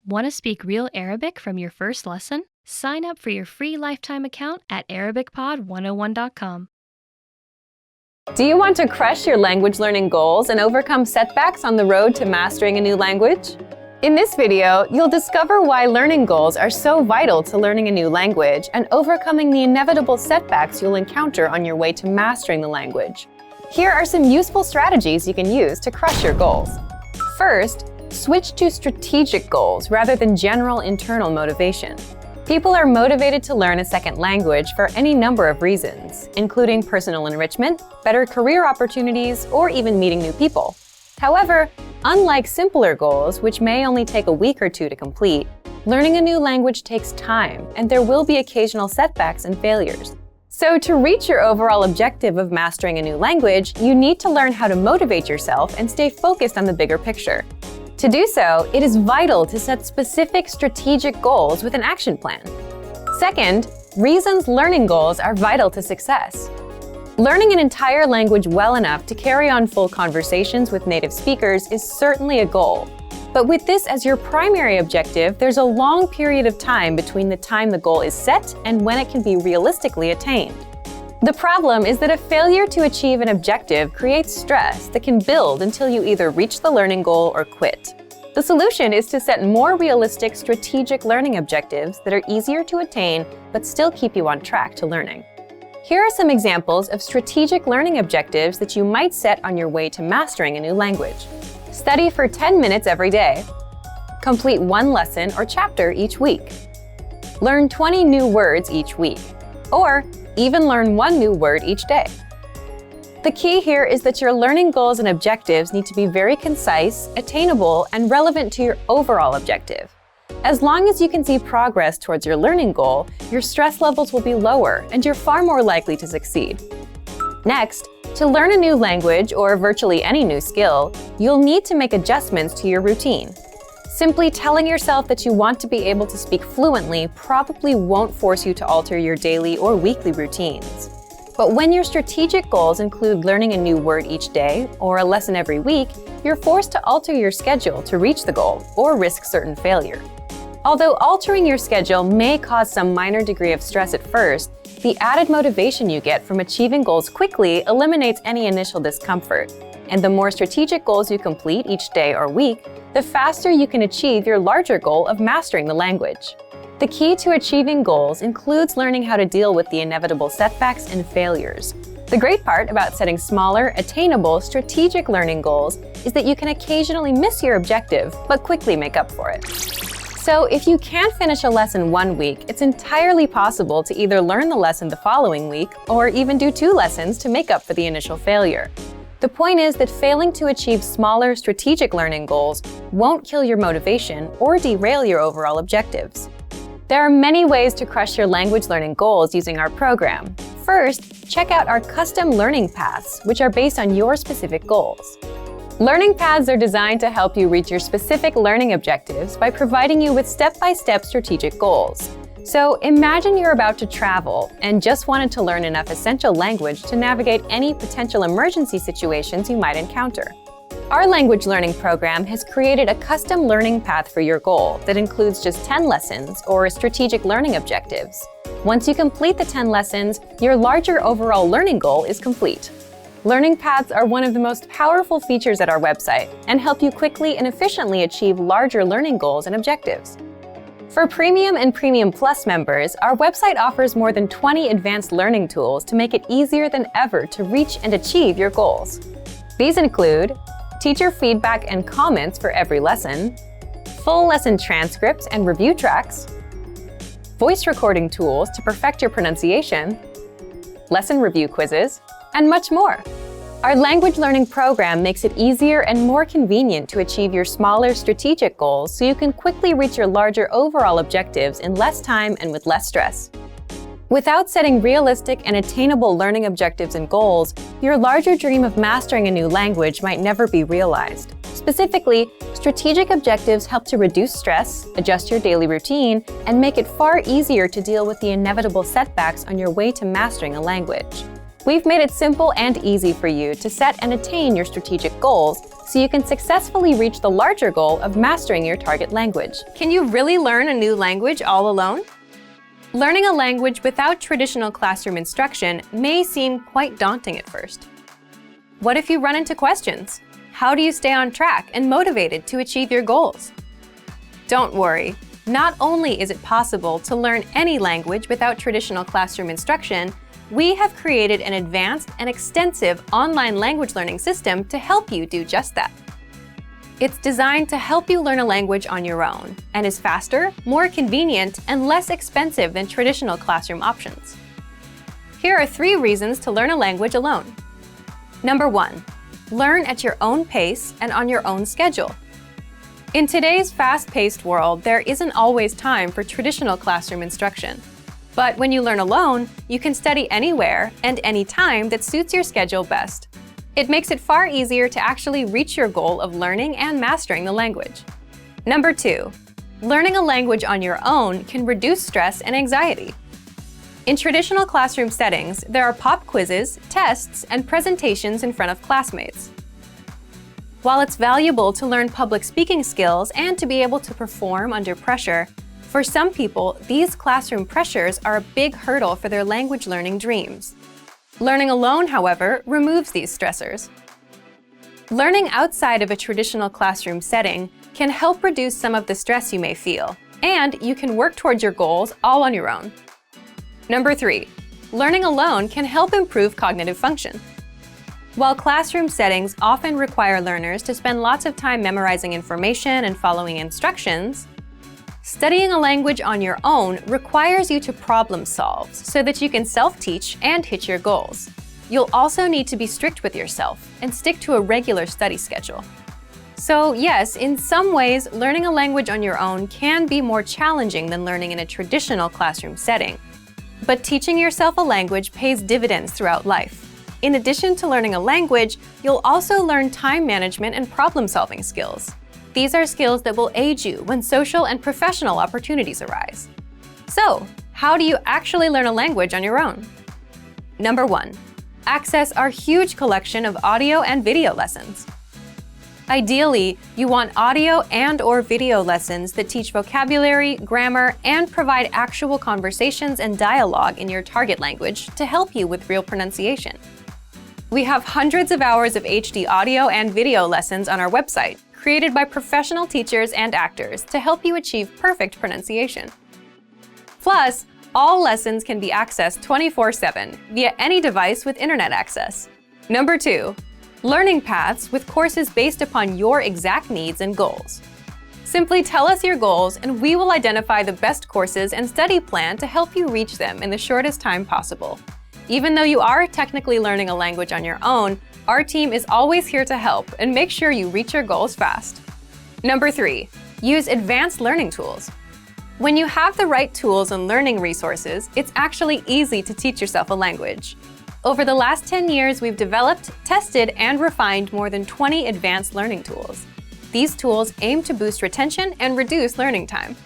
Want to speak real Arabic from your first lesson? Sign up for your free lifetime account at ArabicPod101.com. Do you want to crush your language learning goals and overcome setbacks on the road to mastering a new language? In this video, you'll discover why learning goals are so vital to learning a new language and overcoming the inevitable setbacks you'll encounter on your way to mastering the language. Here are some useful strategies you can use to crush your goals. First, switch to strategic goals rather than general internal motivation. People are motivated to learn a second language for any number of reasons, including personal enrichment, better career opportunities, or even meeting new people. However, unlike simpler goals, which may only take a week or two to complete, learning a new language takes time, and there will be occasional setbacks and failures. So to reach your overall objective of mastering a new language, you need to learn how to motivate yourself and stay focused on the bigger picture. To do so, it is vital to set specific strategic goals with an action plan. Second, reasons learning goals are vital to success. Learning an entire language well enough to carry on full conversations with native speakers is certainly a goal. But with this as your primary objective, there's a long period of time between the time the goal is set and when it can be realistically attained. The problem is that a failure to achieve an objective creates stress that can build until you either reach the learning goal or quit. The solution is to set more realistic strategic learning objectives that are easier to attain but still keep you on track to learning. Here are some examples of strategic learning objectives that you might set on your way to mastering a new language. Study for 10 minutes every day. Complete one lesson or chapter each week. Learn 20 new words each week. Or even learn one new word each day. The key here is that your learning goals and objectives need to be very concise, attainable, and relevant to your overall objective. As long as you can see progress towards your learning goal, your stress levels will be lower and you're far more likely to succeed. Next, to learn a new language or virtually any new skill, you'll need to make adjustments to your routine. Simply telling yourself that you want to be able to speak fluently probably won't force you to alter your daily or weekly routines. But when your strategic goals include learning a new word each day or a lesson every week, you're forced to alter your schedule to reach the goal or risk certain failure. Although altering your schedule may cause some minor degree of stress at first, the added motivation you get from achieving goals quickly eliminates any initial discomfort. And the more strategic goals you complete each day or week, the faster you can achieve your larger goal of mastering the language. The key to achieving goals includes learning how to deal with the inevitable setbacks and failures. The great part about setting smaller, attainable, strategic learning goals is that you can occasionally miss your objective, but quickly make up for it. So if you can't finish a lesson one week, it's entirely possible to either learn the lesson the following week or even do 2 lessons to make up for the initial failure. The point is that failing to achieve smaller, strategic learning goals won't kill your motivation or derail your overall objectives. There are many ways to crush your language learning goals using our program. First, check out our custom learning paths, which are based on your specific goals. Learning paths are designed to help you reach your specific learning objectives by providing you with step-by-step strategic goals. So imagine you're about to travel and just wanted to learn enough essential language to navigate any potential emergency situations you might encounter. Our language learning program has created a custom learning path for your goal that includes just 10 lessons or strategic learning objectives. Once you complete the 10 lessons, your larger overall learning goal is complete. Learning paths are one of the most powerful features at our website and help you quickly and efficiently achieve larger learning goals and objectives. For Premium and Premium Plus members, our website offers more than 20 advanced learning tools to make it easier than ever to reach and achieve your goals. These include teacher feedback and comments for every lesson, full lesson transcripts and review tracks, voice recording tools to perfect your pronunciation, lesson review quizzes, and much more. Our language learning program makes it easier and more convenient to achieve your smaller strategic goals so you can quickly reach your larger overall objectives in less time and with less stress. Without setting realistic and attainable learning objectives and goals, your larger dream of mastering a new language might never be realized. Specifically, strategic objectives help to reduce stress, adjust your daily routine, and make it far easier to deal with the inevitable setbacks on your way to mastering a language. We've made it simple and easy for you to set and attain your strategic goals so you can successfully reach the larger goal of mastering your target language. Can you really learn a new language all alone? Learning a language without traditional classroom instruction may seem quite daunting at first. What if you run into questions? How do you stay on track and motivated to achieve your goals? Don't worry. Not only is it possible to learn any language without traditional classroom instruction, we have created an advanced and extensive online language learning system to help you do just that. It's designed to help you learn a language on your own and is faster, more convenient, and less expensive than traditional classroom options. Here are 3 reasons to learn a language alone. Number 1. Learn at your own pace and on your own schedule. In today's fast-paced world, there isn't always time for traditional classroom instruction. But when you learn alone, you can study anywhere and anytime that suits your schedule best. It makes it far easier to actually reach your goal of learning and mastering the language. Number 2. Learning a language on your own can reduce stress and anxiety. In traditional classroom settings, there are pop quizzes, tests, and presentations in front of classmates. While it's valuable to learn public speaking skills and to be able to perform under pressure, for some people, these classroom pressures are a big hurdle for their language learning dreams. Learning alone, however, removes these stressors. Learning outside of a traditional classroom setting can help reduce some of the stress you may feel, and you can work towards your goals all on your own. Number 3. Learning alone can help improve cognitive function. While classroom settings often require learners to spend lots of time memorizing information and following instructions, studying a language on your own requires you to problem solve so that you can self-teach and hit your goals. You'll also need to be strict with yourself and stick to a regular study schedule. So yes, in some ways, learning a language on your own can be more challenging than learning in a traditional classroom setting. But teaching yourself a language pays dividends throughout life. In addition to learning a language, you'll also learn time management and problem-solving skills. These are skills that will aid you when social and professional opportunities arise. So, how do you actually learn a language on your own? Number 1. Access our huge collection of audio and video lessons. Ideally, you want audio and/or video lessons that teach vocabulary, grammar, and provide actual conversations and dialogue in your target language to help you with real pronunciation. We have hundreds of hours of HD audio and video lessons on our website, created by professional teachers and actors to help you achieve perfect pronunciation. Plus, all lessons can be accessed 24/7 via any device with internet access. Number 2. Learning paths with courses based upon your exact needs and goals. Simply tell us your goals and we will identify the best courses and study plan to help you reach them in the shortest time possible. Even though you are technically learning a language on your own, our team is always here to help and make sure you reach your goals fast. Number 3. Use advanced learning tools. When you have the right tools and learning resources, it's actually easy to teach yourself a language. Over the last 10 years, we've developed, tested, and refined more than 20 advanced learning tools. These tools aim to boost retention and reduce learning time.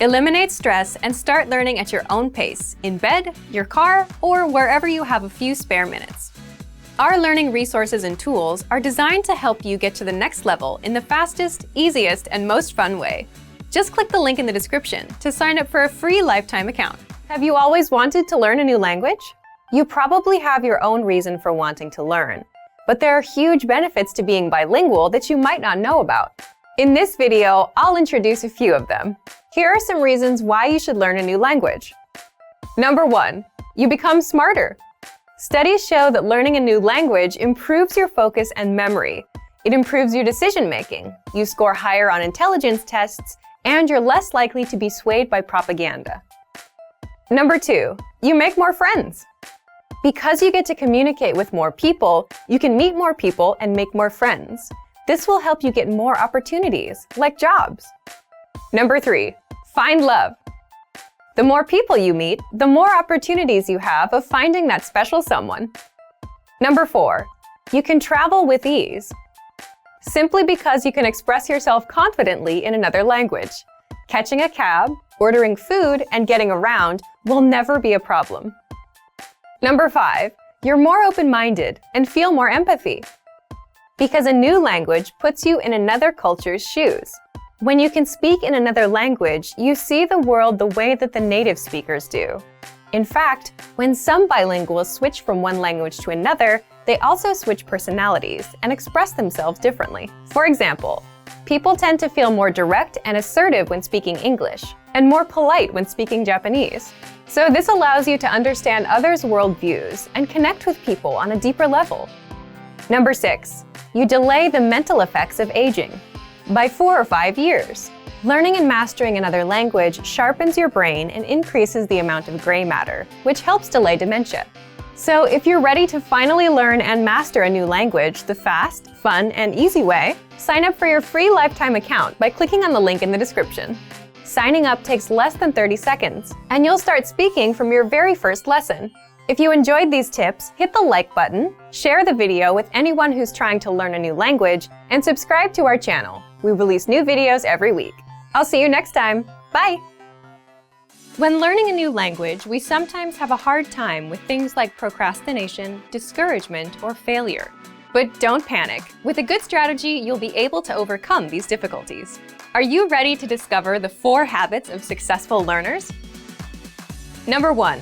Eliminate stress and start learning at your own pace, in bed, your car, or wherever you have a few spare minutes. Our learning resources and tools are designed to help you get to the next level in the fastest, easiest, and most fun way. Just click the link in the description to sign up for a free lifetime account. Have you always wanted to learn a new language? You probably have your own reason for wanting to learn, but there are huge benefits to being bilingual that you might not know about. In this video, I'll introduce a few of them. Here are some reasons why you should learn a new language. Number 1. You become smarter. Studies show that learning a new language improves your focus and memory. It improves your decision-making. You score higher on intelligence tests, and you're less likely to be swayed by propaganda. Number 2. You make more friends. Because you get to communicate with more people, you can meet more people and make more friends. This will help you get more opportunities, like jobs. Number 3. Find love. The more people you meet, the more opportunities you have of finding that special someone. Number 4. You can travel with ease. Simply because you can express yourself confidently in another language. Catching a cab, ordering food, and getting around will never be a problem. Number 5. You're more open-minded and feel more empathy. Because a new language puts you in another culture's shoes. When you can speak in another language, you see the world the way that the native speakers do. In fact, when some bilinguals switch from one language to another, they also switch personalities and express themselves differently. For example, people tend to feel more direct and assertive when speaking English, and more polite when speaking Japanese. So this allows you to understand others' worldviews and connect with people on a deeper level. Number 6. You delay the mental effects of aging. By 4 or 5 years. Learning and mastering another language sharpens your brain and increases the amount of gray matter, which helps delay dementia. So if you're ready to finally learn and master a new language the fast, fun, and easy way, sign up for your free lifetime account by clicking on the link in the description. Signing up takes less than 30 seconds, and you'll start speaking from your very first lesson. If you enjoyed these tips, hit the like button, share the video with anyone who's trying to learn a new language, and subscribe to our channel. We release new videos every week. I'll see you next time. Bye! When learning a new language, we sometimes have a hard time with things like procrastination, discouragement, or failure. But don't panic. With a good strategy, you'll be able to overcome these difficulties. Are you ready to discover the 4 habits of successful learners? Number 1.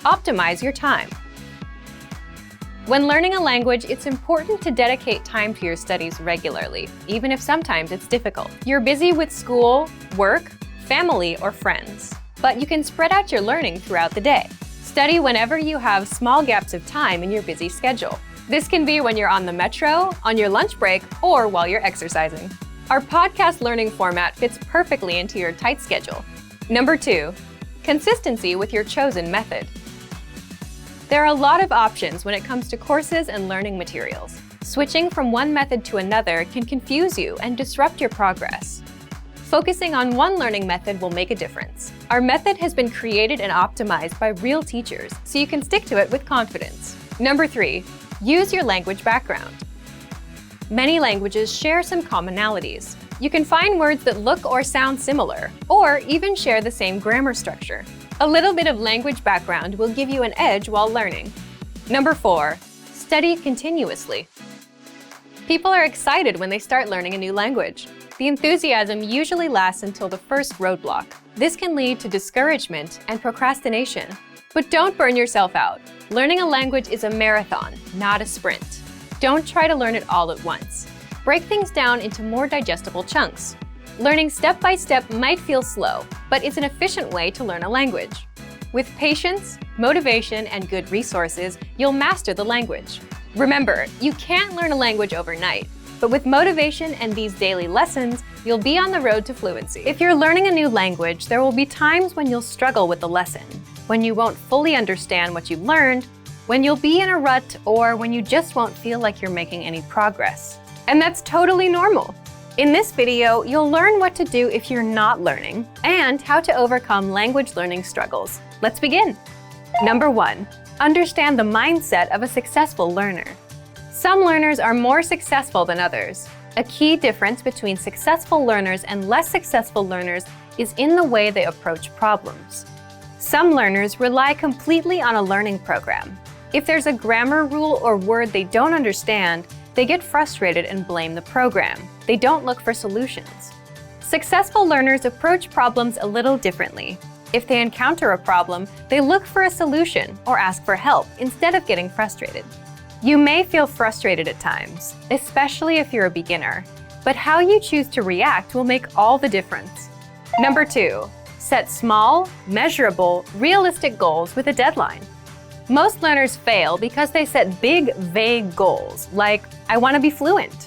Optimize your time. When learning a language, it's important to dedicate time to your studies regularly, even if sometimes it's difficult. You're busy with school, work, family, or friends, but you can spread out your learning throughout the day. Study whenever you have small gaps of time in your busy schedule. This can be when you're on the metro, on your lunch break, or while you're exercising. Our podcast learning format fits perfectly into your tight schedule. Number 2. Consistency with your chosen method. There are a lot of options when it comes to courses and learning materials. Switching from one method to another can confuse you and disrupt your progress. Focusing on one learning method will make a difference. Our method has been created and optimized by real teachers, so you can stick to it with confidence. Number 3. Use your language background. Many languages share some commonalities. You can find words that look or sound similar, or even share the same grammar structure. A little bit of language background will give you an edge while learning. Number 4. Study continuously. People are excited when they start learning a new language. The enthusiasm usually lasts until the first roadblock. This can lead to discouragement and procrastination. But don't burn yourself out. Learning a language is a marathon, not a sprint. Don't try to learn it all at once. Break things down into more digestible chunks. Learning step by step might feel slow, but it's an efficient way to learn a language. With patience, motivation, and good resources, you'll master the language. Remember, you can't learn a language overnight, but with motivation and these daily lessons, you'll be on the road to fluency. If you're learning a new language, there will be times when you'll struggle with the lesson, when you won't fully understand what you learned, when you'll be in a rut, or when you just won't feel like you're making any progress. And that's totally normal. In this video, you'll learn what to do if you're not learning and how to overcome language learning struggles. Let's begin. Number 1. Understand the mindset of a successful learner. Some learners are more successful than others. A key difference between successful learners and less successful learners is in the way they approach problems. Some learners rely completely on a learning program. If there's a grammar rule or word they don't understand, they get frustrated and blame the program. They don't look for solutions. Successful learners approach problems a little differently. If they encounter a problem, they look for a solution or ask for help instead of getting frustrated. You may feel frustrated at times, especially if you're a beginner, but how you choose to react will make all the difference. Number 2. Set small, measurable, realistic goals with a deadline. Most learners fail because they set big, vague goals, like, I want to be fluent.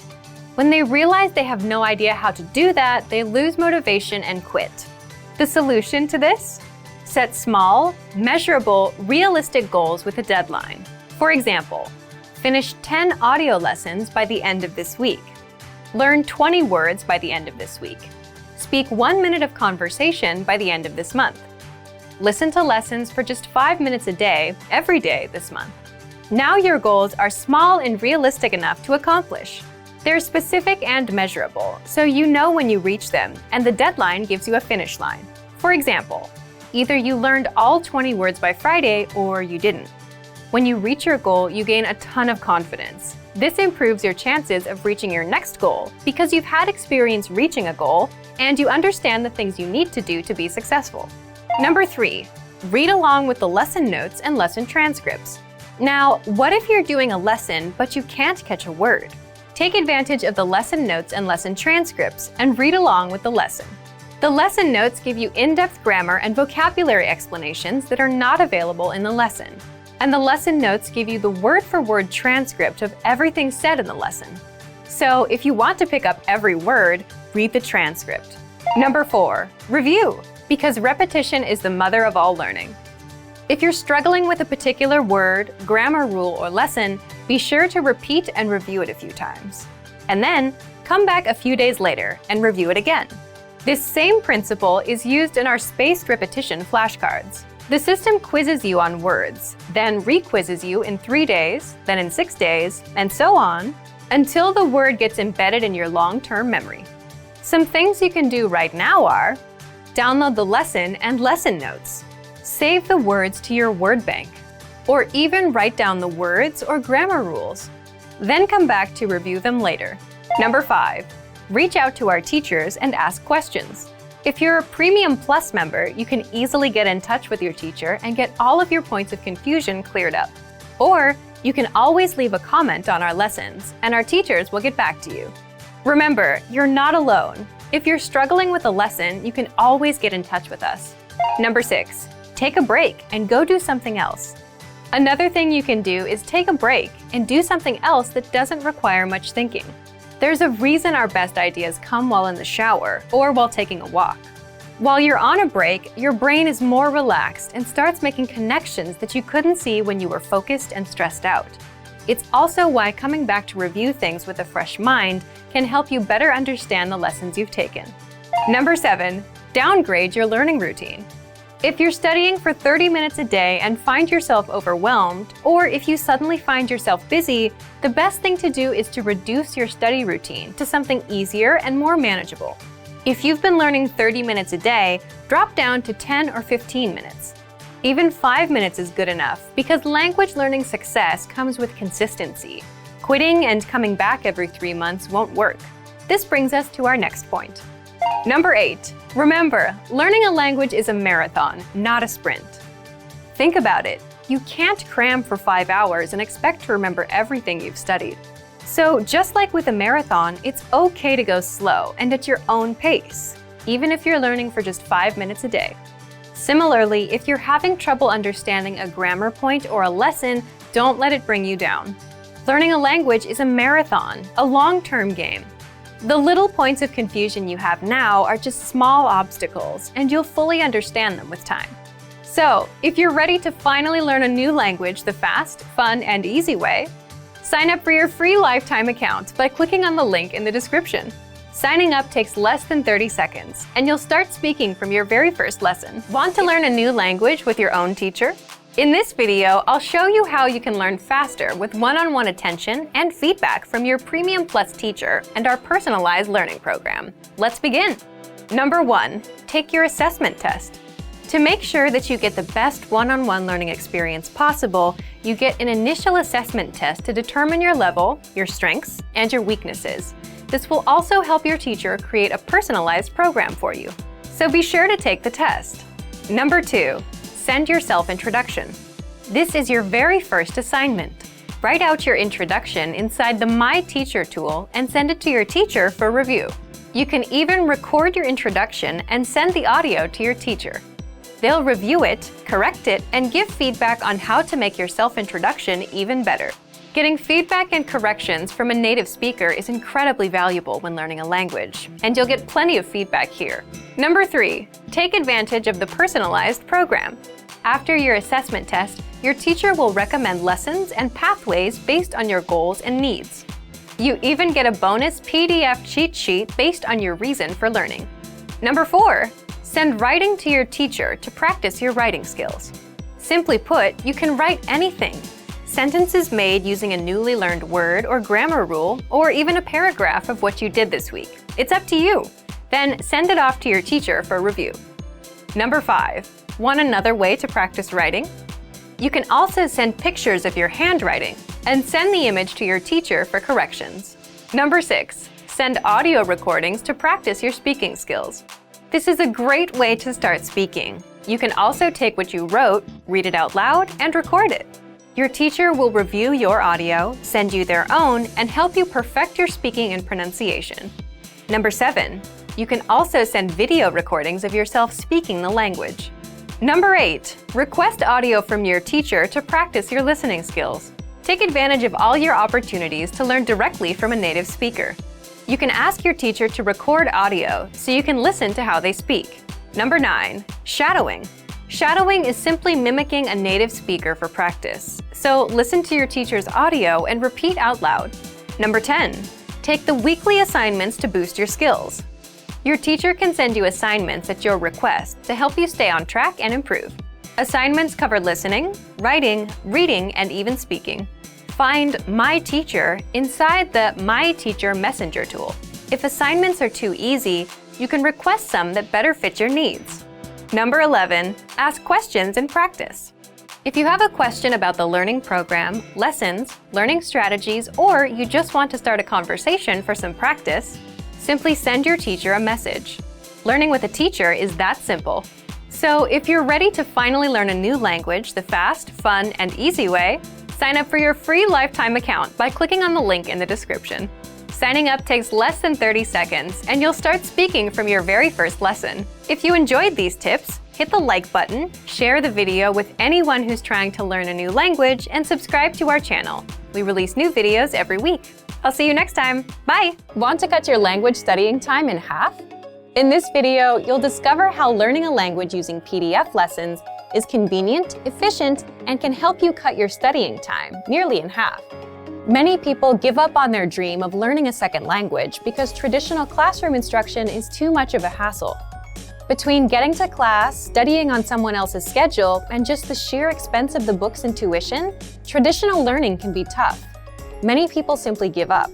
When they realize they have no idea how to do that, they lose motivation and quit. The solution to this? Set small, measurable, realistic goals with a deadline. For example, finish 10 audio lessons by the end of this week. Learn 20 words by the end of this week. Speak 1 minute of conversation by the end of this month. Listen to lessons for just 5 minutes a day, every day this month. Now your goals are small and realistic enough to accomplish. They're specific and measurable, so you know when you reach them, and the deadline gives you a finish line. For example, either you learned all 20 words by Friday or you didn't. When you reach your goal, you gain a ton of confidence. This improves your chances of reaching your next goal because you've had experience reaching a goal and you understand the things you need to do to be successful. Number 3, read along with the lesson notes and lesson transcripts. Now, what if you're doing a lesson but you can't catch a word? Take advantage of the lesson notes and lesson transcripts and read along with the lesson. The lesson notes give you in-depth grammar and vocabulary explanations that are not available in the lesson. And the lesson notes give you the word-for-word transcript of everything said in the lesson. So if you want to pick up every word, read the transcript. Number 4, review, because repetition is the mother of all learning. If you're struggling with a particular word, grammar rule, or lesson, be sure to repeat and review it a few times. And then, come back a few days later and review it again. This same principle is used in our spaced repetition flashcards. The system quizzes you on words, then re-quizzes you in 3 days, then in 6 days, and so on, until the word gets embedded in your long-term memory. Some things you can do right now are: download the lesson and lesson notes, save the words to your word bank, or even write down the words or grammar rules. Then come back to review them later. Number 5, reach out to our teachers and ask questions. If you're a Premium Plus member, you can easily get in touch with your teacher and get all of your points of confusion cleared up. Or you can always leave a comment on our lessons, and our teachers will get back to you. Remember, you're not alone. If you're struggling with a lesson, you can always get in touch with us. Number 6, take a break and go do something else. Another thing you can do is take a break and do something else that doesn't require much thinking. There's a reason our best ideas come while in the shower or while taking a walk. While you're on a break, your brain is more relaxed and starts making connections that you couldn't see when you were focused and stressed out. It's also why coming back to review things with a fresh mind can help you better understand the lessons you've taken. Number 7, downgrade your learning routine. If you're studying for 30 minutes a day and find yourself overwhelmed, or if you suddenly find yourself busy, the best thing to do is to reduce your study routine to something easier and more manageable. If you've been learning 30 minutes a day, drop down to 10 or 15 minutes. Even 5 minutes is good enough because language learning success comes with consistency. Quitting and coming back every 3 months won't work. This brings us to our next point. Number 8, remember, learning a language is a marathon, not a sprint. Think about it. You can't cram for 5 hours and expect to remember everything you've studied. So just like with a marathon, it's okay to go slow and at your own pace, even if you're learning for just 5 minutes a day. Similarly, if you're having trouble understanding a grammar point or a lesson, don't let it bring you down. Learning a language is a marathon, a long-term game. The little points of confusion you have now are just small obstacles, and you'll fully understand them with time. So, if you're ready to finally learn a new language the fast, fun, and easy way, sign up for your free lifetime account by clicking on the link in the description. Signing up takes less than 30 seconds, and you'll start speaking from your very first lesson. Want to learn a new language with your own teacher? In this video, I'll show you how you can learn faster with one-on-one attention and feedback from your Premium Plus teacher and our personalized learning program. Let's begin. Number 1, take your assessment test. To make sure that you get the best one-on-one learning experience possible, you get an initial assessment test to determine your level, your strengths, and your weaknesses. This will also help your teacher create a personalized program for you. So be sure to take the test. Number 2, send your self-introduction. This is your very first assignment. Write out your introduction inside the My Teacher tool and send it to your teacher for review. You can even record your introduction and send the audio to your teacher. They'll review it, correct it, and give feedback on how to make your self-introduction even better. Getting feedback and corrections from a native speaker is incredibly valuable when learning a language, and you'll get plenty of feedback here. Number 3, take advantage of the personalized program. After your assessment test, your teacher will recommend lessons and pathways based on your goals and needs. You even get a bonus PDF cheat sheet based on your reason for learning. Number 4, send writing to your teacher to practice your writing skills. Simply put, you can write anything. Sentences made using a newly learned word or grammar rule, or even a paragraph of what you did this week. It's up to you. Then send it off to your teacher for review. Number 5, want another way to practice writing? You can also send pictures of your handwriting. and send the image to your teacher for corrections. Number 6. Send audio recordings to practice your speaking skills. This is a great way to start speaking. You can also take what you wrote, read it out loud, and record it. Your teacher will review your audio, send you their own, and help you perfect your speaking and pronunciation. Number 7. You can also send video recordings of yourself speaking the language. Number 8. Request audio from your teacher to practice your listening skills. Take advantage of all your opportunities to learn directly from a native speaker. You can ask your teacher to record audio so you can listen to how they speak. Number 9. Shadowing. Shadowing is simply mimicking a native speaker for practice. So listen to your teacher's audio and repeat out loud. Number 10. Take the weekly assignments to boost your skills. Your teacher can send you assignments at your request to help you stay on track and improve. Assignments cover listening, writing, reading, and even speaking. Find My Teacher inside the My Teacher Messenger tool. If assignments are too easy, you can request some that better fit your needs. Number 11. Ask questions and practice. If you have a question about the learning program, lessons, learning strategies, or you just want to start a conversation for some practice, simply send your teacher a message. Learning with a teacher is that simple. So if you're ready to finally learn a new language the fast, fun, and easy way, sign up for your free lifetime account by clicking on the link in the description. Signing up takes less than 30 seconds, and you'll start speaking from your very first lesson. If you enjoyed these tips, hit the like button, share the video with anyone who's trying to learn a new language, and subscribe to our channel. We release new videos every week. I'll see you next time. Bye! Want to cut your language studying time in half? In this video, you'll discover how learning a language using PDF lessons is convenient, efficient, and can help you cut your studying time nearly in half. Many people give up on their dream of learning a second language because traditional classroom instruction is too much of a hassle. Between getting to class, studying on someone else's schedule, and just the sheer expense of the books and tuition, traditional learning can be tough. Many people simply give up.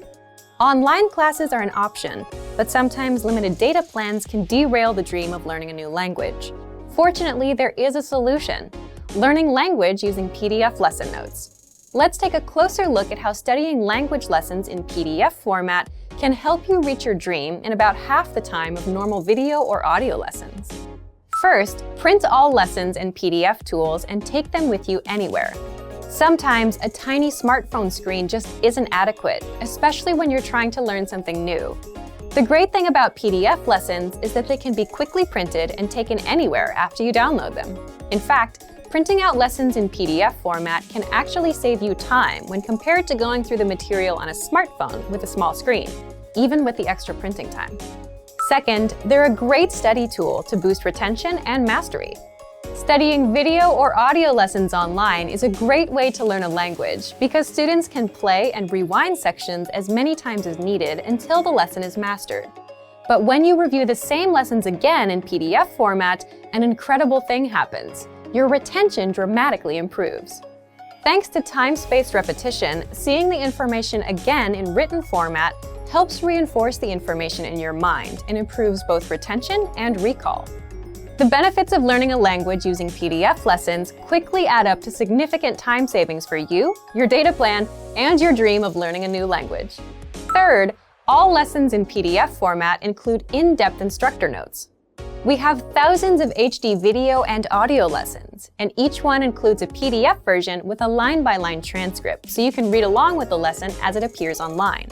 Online classes are an option, but sometimes limited data plans can derail the dream of learning a new language. Fortunately, there is a solution: learning language using PDF lesson notes. Let's take a closer look at how studying language lessons in PDF format can help you reach your dream in about half the time of normal video or audio lessons. First, print all lessons and PDF tools and take them with you anywhere. Sometimes a tiny smartphone screen just isn't adequate, especially when you're trying to learn something new. The great thing about PDF lessons is that they can be quickly printed and taken anywhere after you download them. In fact, printing out lessons in PDF format can actually save you time when compared to going through the material on a smartphone with a small screen, even with the extra printing time. Second, they're a great study tool to boost retention and mastery. Studying video or audio lessons online is a great way to learn a language because students can play and rewind sections as many times as needed until the lesson is mastered. But when you review the same lessons again in PDF format, an incredible thing happens. Your retention dramatically improves. Thanks to time-spaced repetition, seeing the information again in written format helps reinforce the information in your mind and improves both retention and recall. The benefits of learning a language using PDF lessons quickly add up to significant time savings for you, your data plan, and your dream of learning a new language. Third, all lessons in PDF format include in-depth instructor notes. We have thousands of HD video and audio lessons, and each one includes a PDF version with a line-by-line transcript, so you can read along with the lesson as it appears online.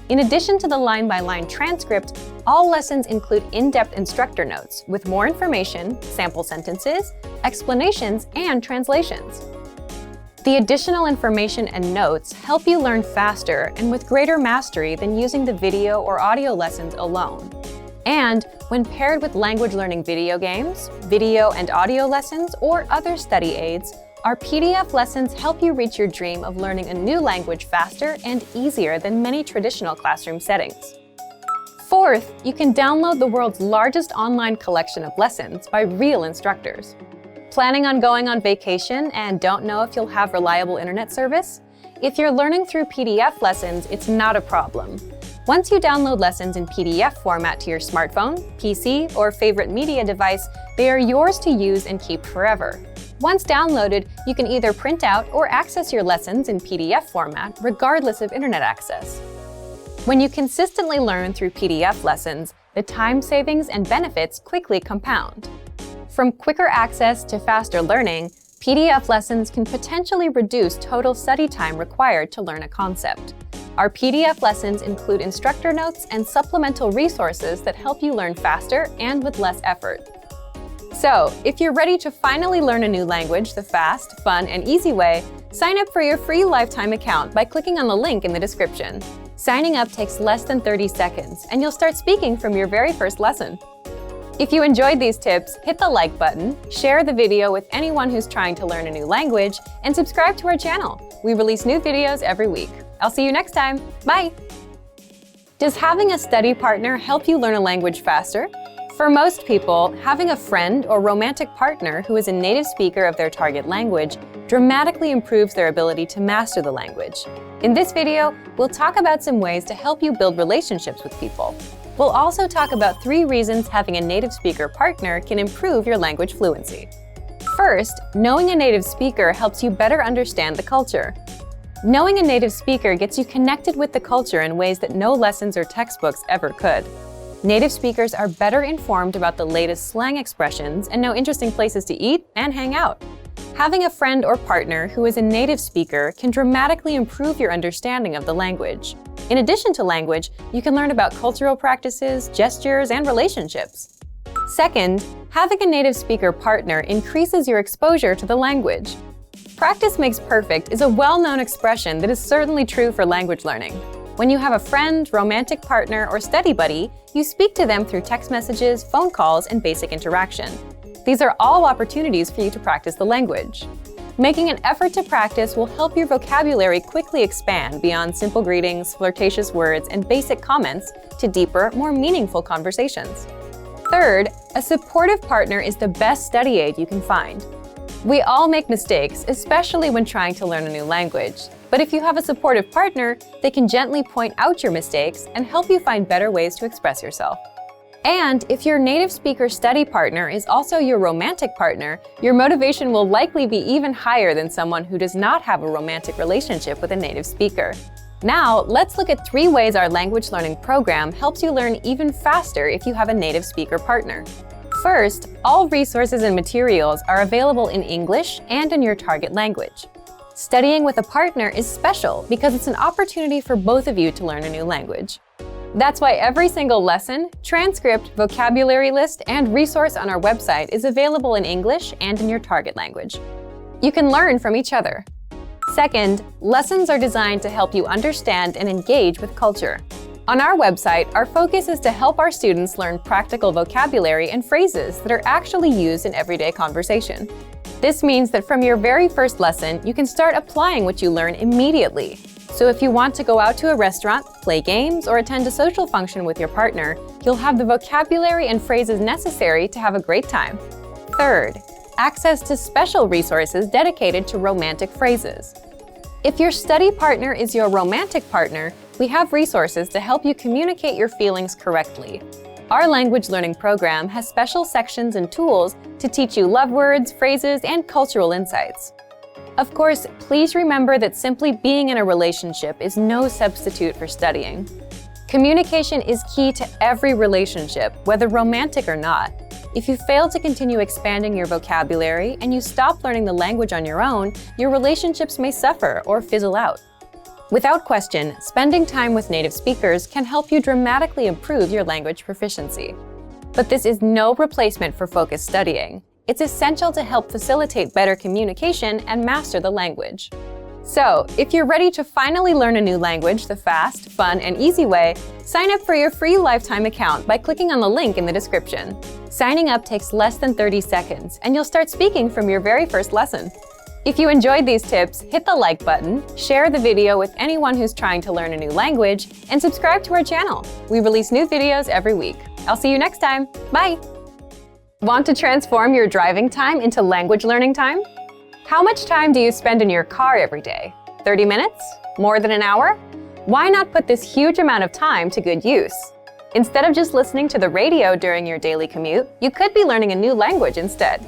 In addition to the line-by-line transcript, all lessons include in-depth instructor notes with more information, sample sentences, explanations, and translations. The additional information and notes help you learn faster and with greater mastery than using the video or audio lessons alone. And when paired with language learning video games, video and audio lessons, or other study aids, our PDF lessons help you reach your dream of learning a new language faster and easier than many traditional classroom settings. Fourth, you can download the world's largest online collection of lessons by real instructors. Planning on going on vacation and don't know if you'll have reliable internet service? If you're learning through PDF lessons, it's not a problem. Once you download lessons in PDF format to your smartphone, PC, or favorite media device, they are yours to use and keep forever. Once downloaded, you can either print out or access your lessons in PDF format, regardless of internet access. When you consistently learn through PDF lessons, the time savings and benefits quickly compound. From quicker access to faster learning, PDF lessons can potentially reduce total study time required to learn a concept. Our PDF lessons include instructor notes and supplemental resources that help you learn faster and with less effort. So, if you're ready to finally learn a new language the fast, fun, and easy way, sign up for your free lifetime account by clicking on the link in the description. Signing up takes less than 30 seconds, and you'll start speaking from your very first lesson. If you enjoyed these tips, hit the like button, share the video with anyone who's trying to learn a new language, and subscribe to our channel. We release new videos every week. I'll see you next time. Bye! Does having a study partner help you learn a language faster? For most people, having a friend or romantic partner who is a native speaker of their target language dramatically improves their ability to master the language. In this video, we'll talk about some ways to help you build relationships with people. We'll also talk about 3 reasons having a native speaker partner can improve your language fluency. First, knowing a native speaker helps you better understand the culture. Knowing a native speaker gets you connected with the culture in ways that no lessons or textbooks ever could. Native speakers are better informed about the latest slang expressions and know interesting places to eat and hang out. Having a friend or partner who is a native speaker can dramatically improve your understanding of the language. In addition to language, you can learn about cultural practices, gestures, and relationships. Second, having a native speaker partner increases your exposure to the language. Practice makes perfect is a well-known expression that is certainly true for language learning. When you have a friend, romantic partner, or study buddy, you speak to them through text messages, phone calls, and basic interaction. These are all opportunities for you to practice the language. Making an effort to practice will help your vocabulary quickly expand beyond simple greetings, flirtatious words, and basic comments to deeper, more meaningful conversations. Third, a supportive partner is the best study aid you can find. We all make mistakes, especially when trying to learn a new language. But if you have a supportive partner, they can gently point out your mistakes and help you find better ways to express yourself. And if your native speaker study partner is also your romantic partner, your motivation will likely be even higher than someone who does not have a romantic relationship with a native speaker. Now, let's look at 3 ways our language learning program helps you learn even faster if you have a native speaker partner. First, all resources and materials are available in English and in your target language. Studying with a partner is special because it's an opportunity for both of you to learn a new language. That's why every single lesson, transcript, vocabulary list, and resource on our website is available in English and in your target language. You can learn from each other. Second, lessons are designed to help you understand and engage with culture. On our website, our focus is to help our students learn practical vocabulary and phrases that are actually used in everyday conversation. This means that from your very first lesson, you can start applying what you learn immediately. So if you want to go out to a restaurant, play games, or attend a social function with your partner, you'll have the vocabulary and phrases necessary to have a great time. Third, access to special resources dedicated to romantic phrases. If your study partner is your romantic partner, we have resources to help you communicate your feelings correctly. Our language learning program has special sections and tools to teach you love words, phrases, and cultural insights. Of course, please remember that simply being in a relationship is no substitute for studying. Communication is key to every relationship, whether romantic or not. If you fail to continue expanding your vocabulary and you stop learning the language on your own, your relationships may suffer or fizzle out. Without question, spending time with native speakers can help you dramatically improve your language proficiency. But this is no replacement for focused studying. It's essential to help facilitate better communication and master the language. So, if you're ready to finally learn a new language the fast, fun, and easy way, sign up for your free lifetime account by clicking on the link in the description. Signing up takes less than 30 seconds, and you'll start speaking from your very first lesson. If you enjoyed these tips, hit the like button, share the video with anyone who's trying to learn a new language, and subscribe to our channel. We release new videos every week. I'll see you next time. Bye! Want to transform your driving time into language learning time? How much time do you spend in your car every day? 30 minutes? More than an hour? Why not put this huge amount of time to good use? Instead of just listening to the radio during your daily commute, you could be learning a new language instead.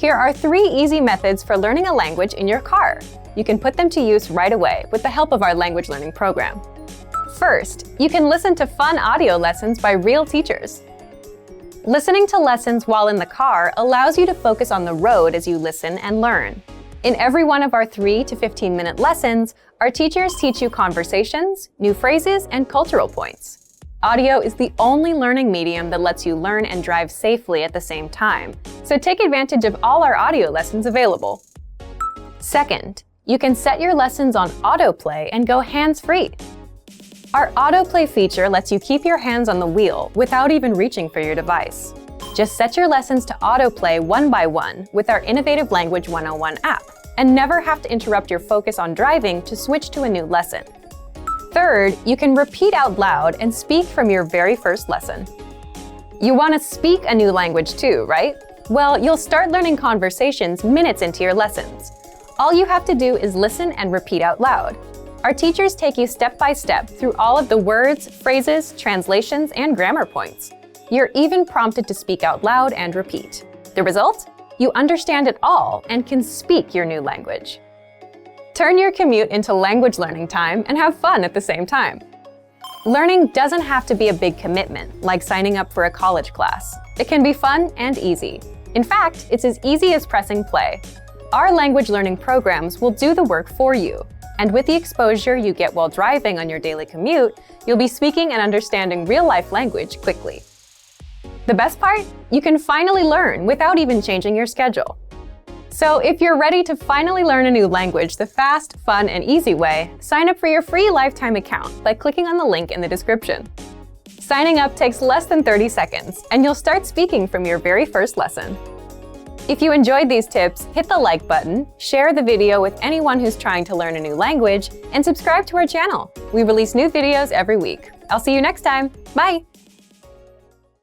Here are 3 easy methods for learning a language in your car. You can put them to use right away with the help of our language learning program. First, you can listen to fun audio lessons by real teachers. Listening to lessons while in the car allows you to focus on the road as you listen and learn. In every one of our 3 to 15-minute lessons, our teachers teach you conversations, new phrases, and cultural points. Audio is the only learning medium that lets you learn and drive safely at the same time, so take advantage of all our audio lessons available. Second, you can set your lessons on Autoplay and go hands-free. Our Autoplay feature lets you keep your hands on the wheel without even reaching for your device. Just set your lessons to autoplay one by one with our innovative Language 101 app, and never have to interrupt your focus on driving to switch to a new lesson. Third, you can repeat out loud and speak from your very first lesson. You want to speak a new language too, right? Well, you'll start learning conversations minutes into your lessons. All you have to do is listen and repeat out loud. Our teachers take you step by step through all of the words, phrases, translations, and grammar points. You're even prompted to speak out loud and repeat. The result? You understand it all and can speak your new language. Turn your commute into language learning time and have fun at the same time. Learning doesn't have to be a big commitment, like signing up for a college class. It can be fun and easy. In fact, it's as easy as pressing play. Our language learning programs will do the work for you. And with the exposure you get while driving on your daily commute, you'll be speaking and understanding real-life language quickly. The best part? You can finally learn without even changing your schedule. So if you're ready to finally learn a new language the fast, fun, and easy way, sign up for your free lifetime account by clicking on the link in the description. Signing up takes less than 30 seconds, and you'll start speaking from your very first lesson. If you enjoyed these tips, hit the like button, share the video with anyone who's trying to learn a new language, and subscribe to our channel. We release new videos every week. I'll see you next time. Bye!